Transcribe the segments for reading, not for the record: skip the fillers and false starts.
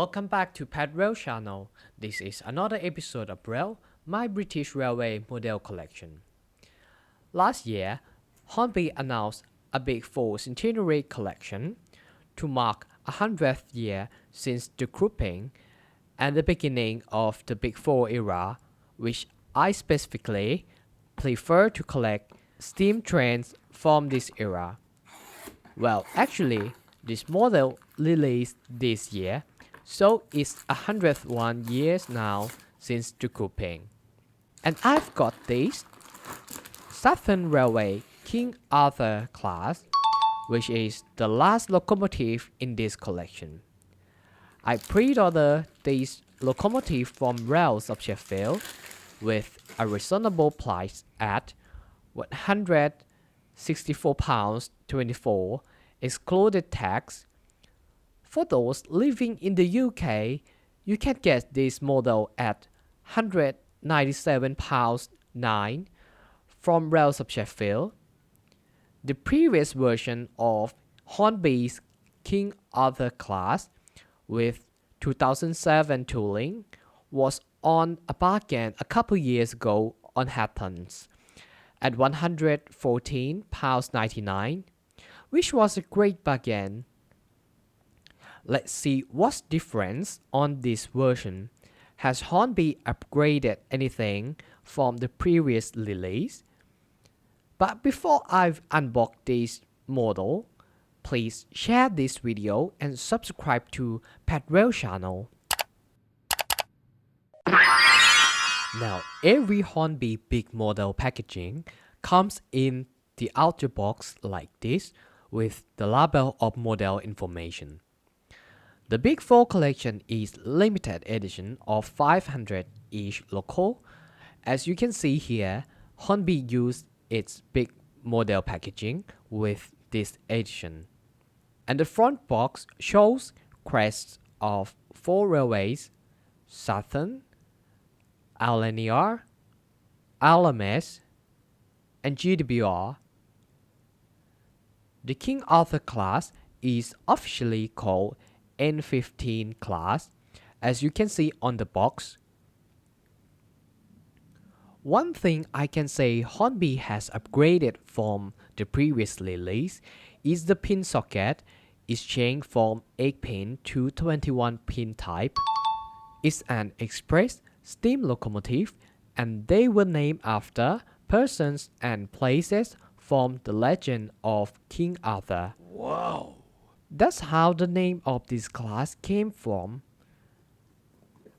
Welcome back to Patt Rail channel. This is another episode of Rail, my British Railway model collection. Last year, Hornby announced a Big Four centenary collection to mark 100th year since the grouping and the beginning of the Big Four era, which I specifically prefer to collect steam trains from this era. Well, actually, this model released this year, so it's 101 years now since the grouping. And I've got this Southern Railway King Arthur class, which is the last locomotive in this collection. I pre-ordered this locomotive from Rails of Sheffield with a reasonable price at £164.24 excluded tax. For those living in the UK, you can get this model at £197.09 from Rails of Sheffield. The previous version of Hornby's King Arthur class with 2007 tooling was on a bargain a couple years ago on Hattons at £114.99, which was a great bargain. Let's see what's different on this version. Has Hornby upgraded anything from the previous release? But before I've unboxed this model, please share this video and subscribe to Patt Rail channel. Now, every Hornby big model packaging comes in the outer box like this with the label of model information. The Big Four collection is limited edition of 500 each local. As you can see here, Hornby used its big model packaging with this edition. And the front box shows crests of 4 railways: Southern, LNER, LMS, and GWR. The King Arthur class is officially called N15 class, as you can see on the box. One thing I can say Hornby has upgraded from the previous release is the pin socket is changed from 8-pin to 21-pin type. It's an express steam locomotive, and they were named after persons and places from the legend of King Arthur. Wow! That's how the name of this class came from.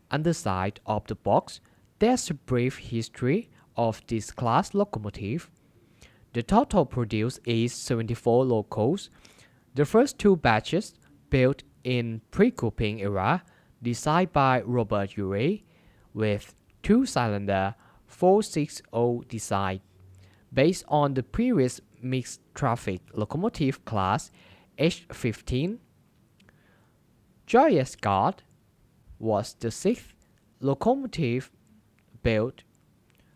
Underside of the box, there's a brief history of this class locomotive. The total produced is 74 locos. The first 2 batches, built in pre-grouping era, designed by Robert Urey, with 2-cylinder 460 design, based on the previous mixed traffic locomotive class N15. Joyous Gard was the 6th locomotive built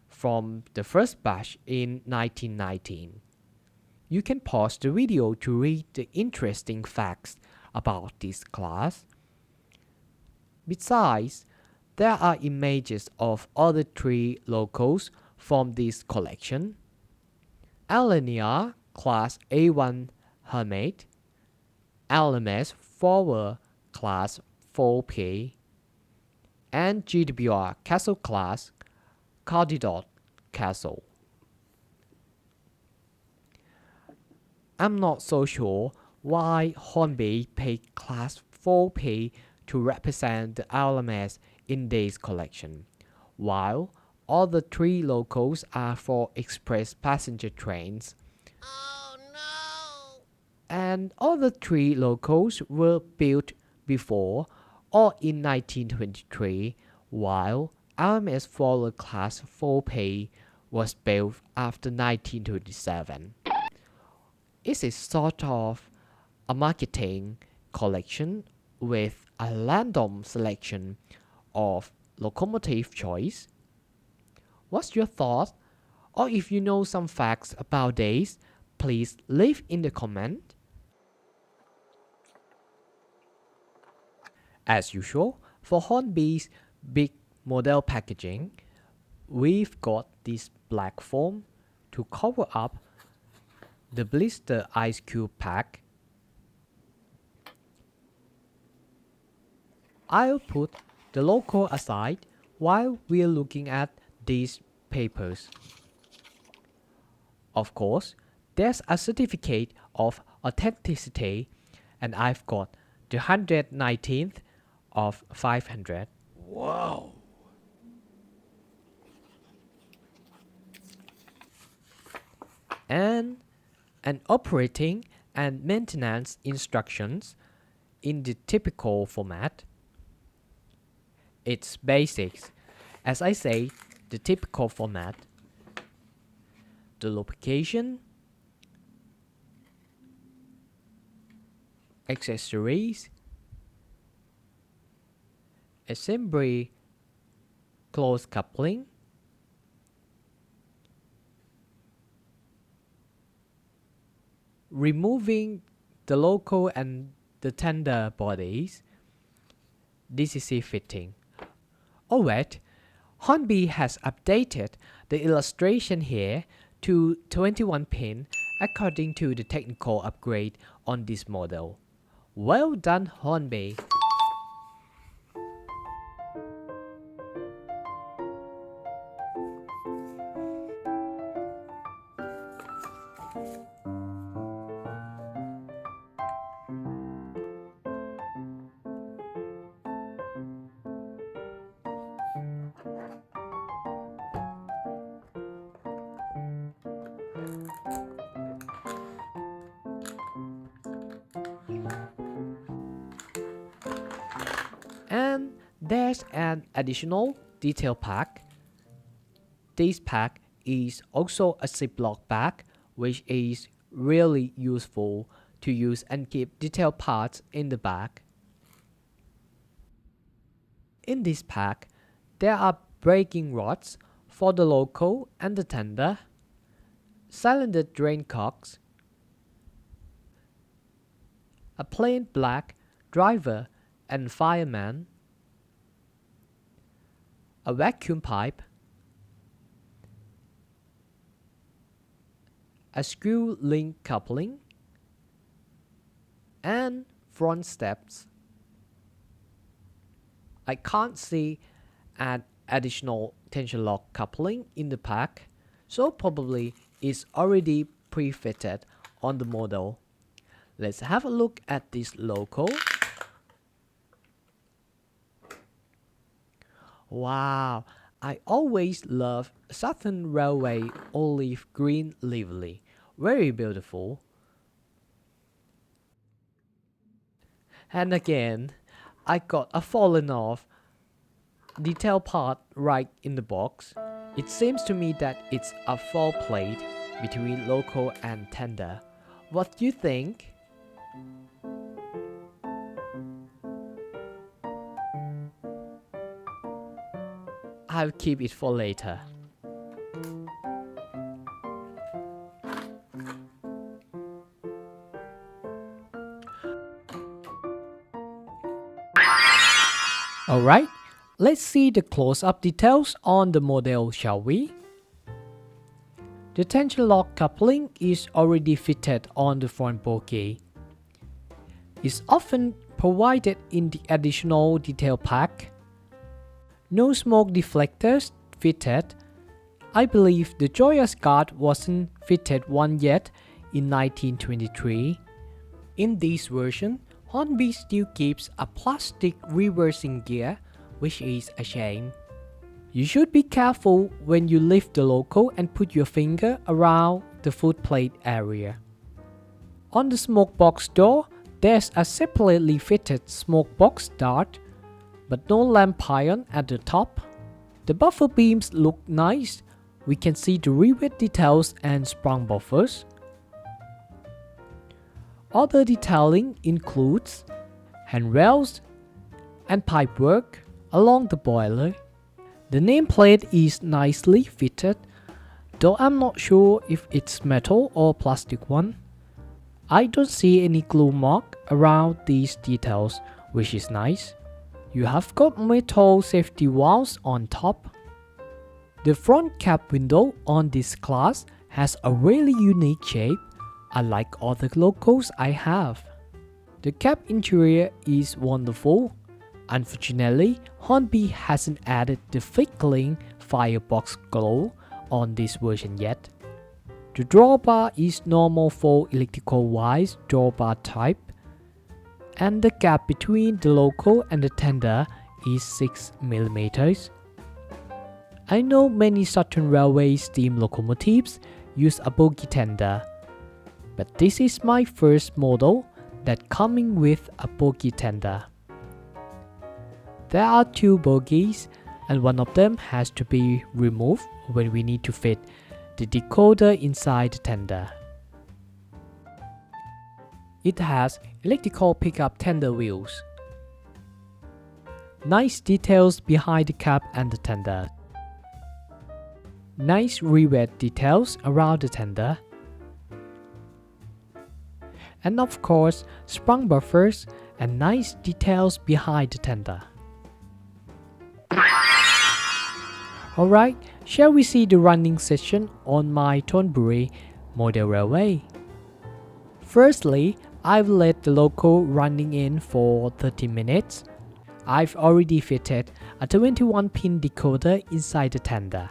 from the first batch in 1919. You can pause the video to read the interesting facts about this class. Besides, there are images of other 3 locos from this collection: LNER class A1 Hermit, LMS Forward class 4P, and GWR Castle class Cardidot Castle. I'm not so sure why Hornby picked class 4P to represent the LMS in this collection, while all the 3 locos are for express passenger trains. And all the 3 locos were built before or in 1923, while LMS Forward Class 4P was built after 1927. It is sort of a marketing collection with a random selection of locomotive choice. What's your thought? Or if you know some facts about this, please leave in the comment. As usual, for Hornby's big model packaging, we've got this black foam to cover up the blister ice cube pack. I'll put the logo aside while we're looking at these papers. Of course, there's a certificate of authenticity, and I've got the 119th of 500. Wow! And an operating and maintenance instructions in the typical format. It's basics, as I say, the typical format. The lubrication, accessories, assembly, close coupling, removing the logo and the tender bodies, DCC fitting. Oh wait, Hornby has updated the illustration here to 21 pin according to the technical upgrade on this model. Well done, Hornby! And there's an additional detail pack. This pack is also a Ziploc bag, which is really useful to use and keep detail parts in the bag. In this pack, there are braking rods for the loco and the tender, cylinder drain cocks, a plain black driver and fireman, a vacuum pipe, a screw link coupling, and front steps. I can't see an additional tension lock coupling in the pack, so probably it's already pre-fitted on the model. Let's have a look at this logo. Wow, I always love Southern Railway olive green livery. Very beautiful. And again, I got a fallen off detail part right in the box. It seems to me that it's a fall plate between loco and tender. What do you think? I'll keep it for later. Alright, let's see the close-up details on the model, shall we? The tension lock coupling is already fitted on the front bokeh. It's often provided in the additional detail pack. No smoke deflectors fitted. I believe the Joyous Gard wasn't fitted one yet in 1923. In this version, Hornby still keeps a plastic reversing gear, which is a shame. You should be careful when you lift the loco and put your finger around the footplate area. On the smoke box door, there's a separately fitted smoke box dart, but no lamp iron at the top. The buffer beams look nice. We can see the rivet details and sprung buffers. Other detailing includes handrails and pipework along the boiler. The nameplate is nicely fitted, though I'm not sure if it's metal or plastic one. I don't see any glue mark around these details, which is nice. You have got metal safety valves on top. The front cab window on this class has a really unique shape, unlike all the locals I have. The cab interior is wonderful. Unfortunately, Hornby hasn't added the flickering firebox glow on this version yet. The drawbar is normal for electrical wise drawbar type, and the gap between the local and the tender is 6mm. I know many Southern Railway steam locomotives use a bogie tender, but this is my first model that coming with a bogie tender. There are two bogies, and one of them has to be removed when we need to fit the decoder inside the tender. It has electrical pickup tender wheels. Nice details behind the cab and the tender. Nice rivet details around the tender. And of course, sprung buffers and nice details behind the tender. Alright, shall we see the running session on my Thornbury model railway? Firstly, I've let the local running in for 30 minutes. I've already fitted a 21-pin decoder inside the tender.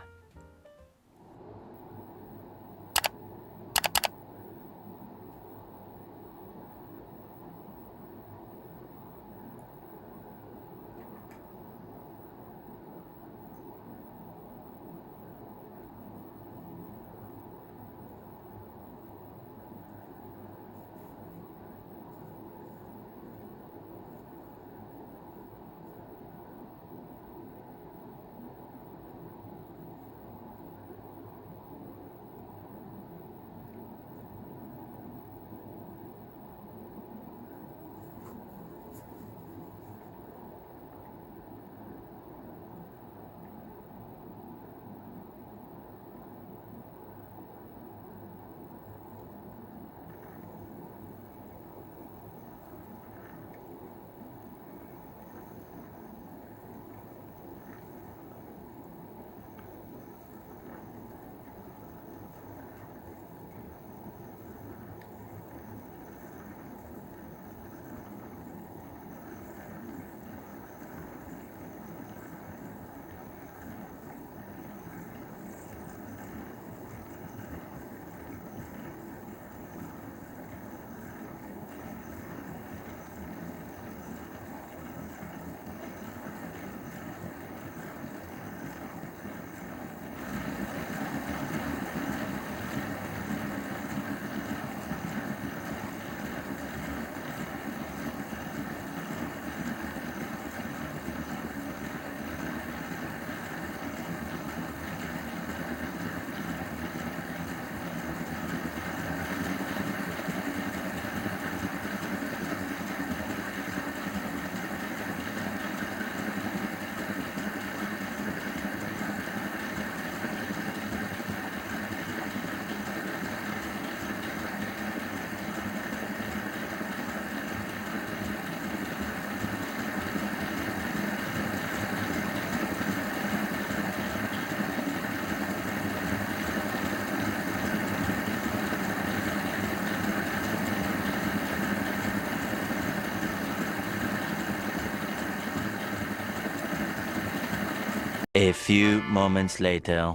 A few moments later.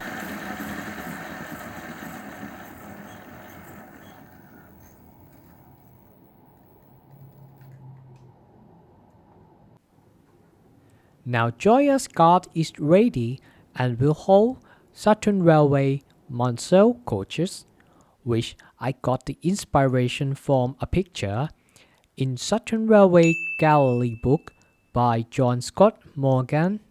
Now Joyous Gard is ready and will hold Southern Railway Oneul coaches, which I got the inspiration from a picture in Southern Railway Gallery book by John Scott Morgan.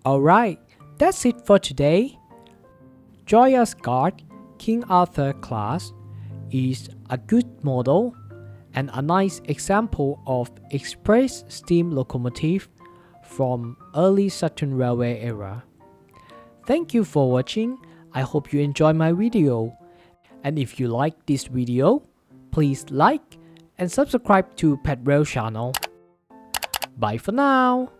Alright, that's it for today. Joyous Gard King Arthur class is a good model and a nice example of express steam locomotive from early Southern Railway era. Thank you for watching. I hope you enjoy my video. And if you like this video, please like and subscribe to Patt Rail channel. Bye for now.